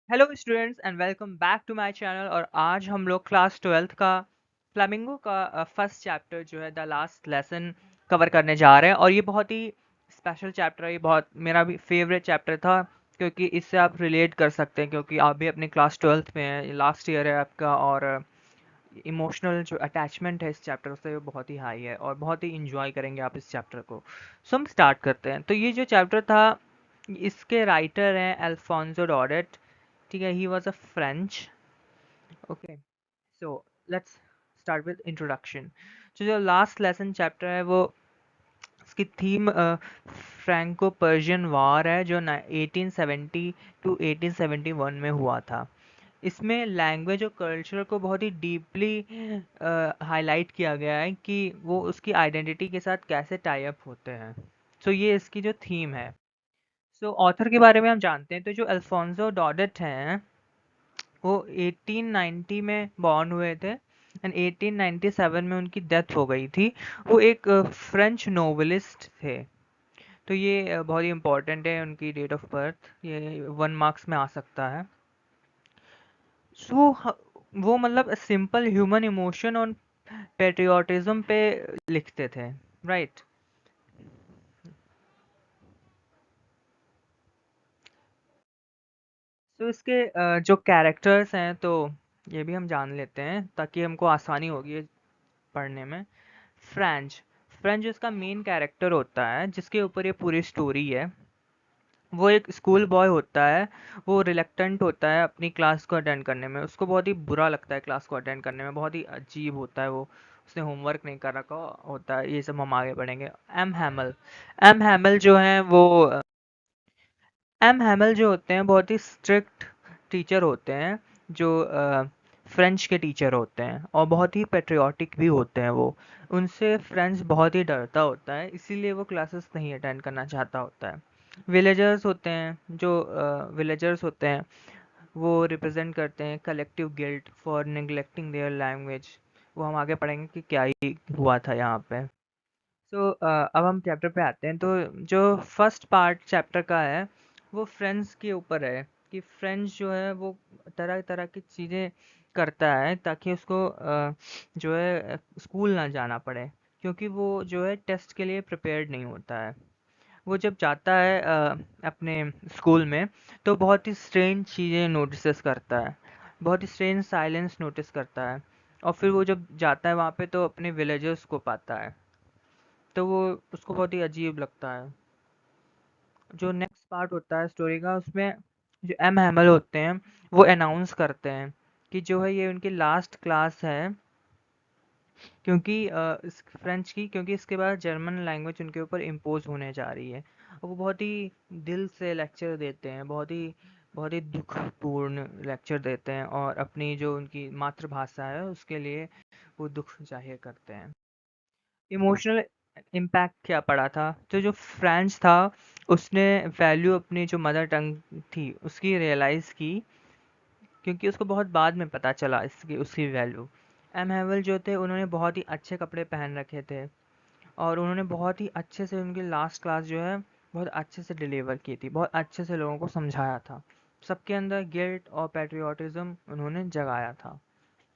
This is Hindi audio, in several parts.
Hello students and welcome back to my channel. और आज हम लोग क्लास 12th का फ्लामिंगो का फर्स्ट चैप्टर जो है द लास्ट लेसन कवर करने जा रहे हैं। और ये बहुत ही स्पेशल चैप्टर है, ये बहुत मेरा भी फेवरेट चैप्टर था क्योंकि इससे आप रिलेट कर सकते हैं क्योंकि आप भी अपनी क्लास 12th में हैं, लास्ट ईयर है आपका। और इमोशनल जो अटैचमेंट है इस चैप्टर से वो बहुत ही हाई है और बहुत ही इंजॉय करेंगे आप इस चैप्टर को। सो हम स्टार्ट करते हैं। तो ये जो चैप्टर था इसके राइटर हैं अल्फोंसो डॉडेट। ठीक है, he was a French. Okay, so let's start with introduction. जो लास्ट लेसन चैप्टर है वो इसकी थीम फ्रैंको पर्शियन वॉर है जो 1870 टू 1871 में हुआ था। इसमें लैंग्वेज और कल्चर को बहुत ही डीपली हाईलाइट किया गया है कि वो उसकी आइडेंटिटी के साथ कैसे टाई अप होते हैं। सो ये इसकी जो थीम है। सो ऑथर के बारे में हम जानते हैं तो जो अल्फोंसो डॉडेट हैं वो 1890 में बॉर्न हुए थे एंड 1897 में उनकी डेथ हो गई थी। वो एक फ्रेंच नोवेलिस्ट थे। तो ये बहुत ही इम्पोर्टेंट है उनकी डेट ऑफ बर्थ, ये 1 मार्क्स में आ सकता है। सो वो मतलब सिंपल ह्यूमन इमोशन और पेट्रियोटिज्म पे लिखते थे, राइट। तो इसके जो कैरेक्टर्स हैं तो ये भी हम जान लेते हैं ताकि हमको आसानी होगी ये पढ़ने में। फ्रेंच फ्रेंच इसका मेन कैरेक्टर होता है जिसके ऊपर ये पूरी स्टोरी है। वो एक स्कूल बॉय होता है। वो रिलेक्टेंट होता है अपनी क्लास को अटेंड करने में, उसको बहुत ही बुरा लगता है क्लास को अटेंड करने में, बहुत ही अजीब होता है वो। उसने होमवर्क नहीं कर रखा होता है, ये सब हम आगे बढ़ेंगे। एम हैमल एम हैमल जो है वो एम हैमल जो होते हैं बहुत ही स्ट्रिक्ट टीचर होते हैं जो फ्रेंच के टीचर होते हैं और बहुत ही पेट्रियाटिक भी होते हैं वो। उनसे फ्रेंच बहुत ही डरता होता है इसीलिए वो क्लासेस नहीं अटेंड करना चाहता होता है। विलेजर्स होते हैं जो विलेजर्स होते हैं वो रिप्रेजेंट करते हैं collective guilt for neglecting their language. वो हम आगे पढ़ेंगे कि क्या ही हुआ था यहाँ पे। सो अब हम चैप्टर पे आते हैं। तो जो फर्स्ट पार्ट चैप्टर का है वो फ्रेंड्स के ऊपर है कि फ्रेंड्स जो है वो तरह तरह की चीज़ें करता है ताकि उसको जो है स्कूल ना जाना पड़े क्योंकि वो जो है टेस्ट के लिए प्रिपेयर्ड नहीं होता है। वो जब जाता है अपने स्कूल में तो बहुत ही स्ट्रेंज चीज़ें नोटिस करता है, बहुत ही स्ट्रेंज साइलेंस नोटिस करता है। और फिर वो जब जाता है वहाँ पे तो अपने विलेजर्स को पाता है तो वो उसको बहुत ही अजीब लगता है। जो नेक्स्ट पार्ट होता है स्टोरी का उसमें जो एम हैमल होते हैं वो अनाउंस करते हैं कि जो है ये उनकी लास्ट क्लास है क्योंकि इस फ्रेंच की, क्योंकि इसके बाद जर्मन लैंग्वेज उनके ऊपर इम्पोज होने जा रही है। और वो बहुत ही दिल से लेक्चर देते हैं, बहुत ही दुखपूर्ण लेक्चर देते हैं और अपनी जो उनकी मातृभाषा है उसके लिए वो दुख जाहिर करते हैं। इमोशनल इम्पैक्ट क्या पड़ा था तो जो फ्रेंच था उसने वैल्यू अपनी जो मदर टंग थी उसकी रियलाइज़ की क्योंकि उसको बहुत बाद में पता चला इसकी उसकी वैल्यू। एम हैवल जो थे उन्होंने बहुत ही अच्छे कपड़े पहन रखे थे और उन्होंने बहुत ही अच्छे से उनकी लास्ट क्लास जो है बहुत अच्छे से डिलीवर की थी, बहुत अच्छे से लोगों को समझाया था। सबके अंदर गिल्ट और पैट्रियोटिज्म उन्होंने जगाया था।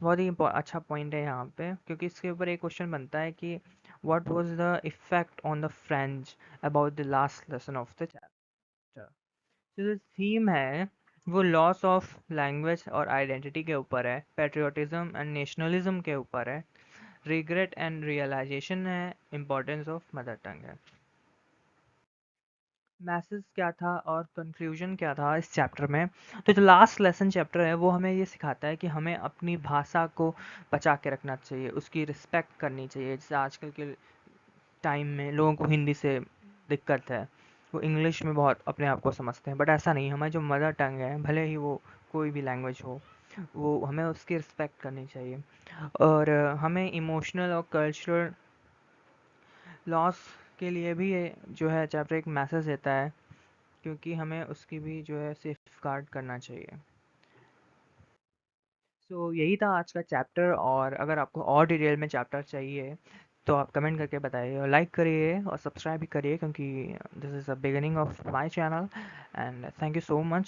बहुत ही अच्छा पॉइंट है यहाँ पे क्योंकि इसके ऊपर एक क्वेश्चन बनता है कि what was the effect on the French about the last lesson of the chapter. जो थीम है वो लॉस ऑफ लैंग्वेज और आइडेंटिटी के ऊपर है, पेट्रियोटिज्म एंड नेशनलिज्म के ऊपर है, रिग्रेट एंड रियलाइजेशन है, इम्पोर्टेंस ऑफ मदर टंग है। मैसेज क्या था और कंक्लूजन क्या था इस चैप्टर में। तो जो लास्ट लेसन चैप्टर है वो हमें ये सिखाता है कि हमें अपनी भाषा को बचा के रखना चाहिए, उसकी रिस्पेक्ट करनी चाहिए। जैसे आजकल के टाइम में लोगों को हिंदी से दिक्कत है, वो इंग्लिश में बहुत अपने आप को समझते हैं, बट ऐसा नहीं। हमारी जो मदर टंग है भले ही वो कोई भी लैंग्वेज हो वो हमें उसकी रिस्पेक्ट करनी चाहिए। और हमें इमोशनल और कल्चरल लॉस के लिए भी ये जो है चैप्टर एक मैसेज देता है क्योंकि हमें उसकी भी जो है सेफ गार्ड करना चाहिए। सो यही था आज का चैप्टर। और अगर आपको और डिटेल में चैप्टर चाहिए तो आप कमेंट करके बताइए और लाइक करिए और सब्सक्राइब भी करिए क्योंकि this is the beginning of my channel. And thank you so much.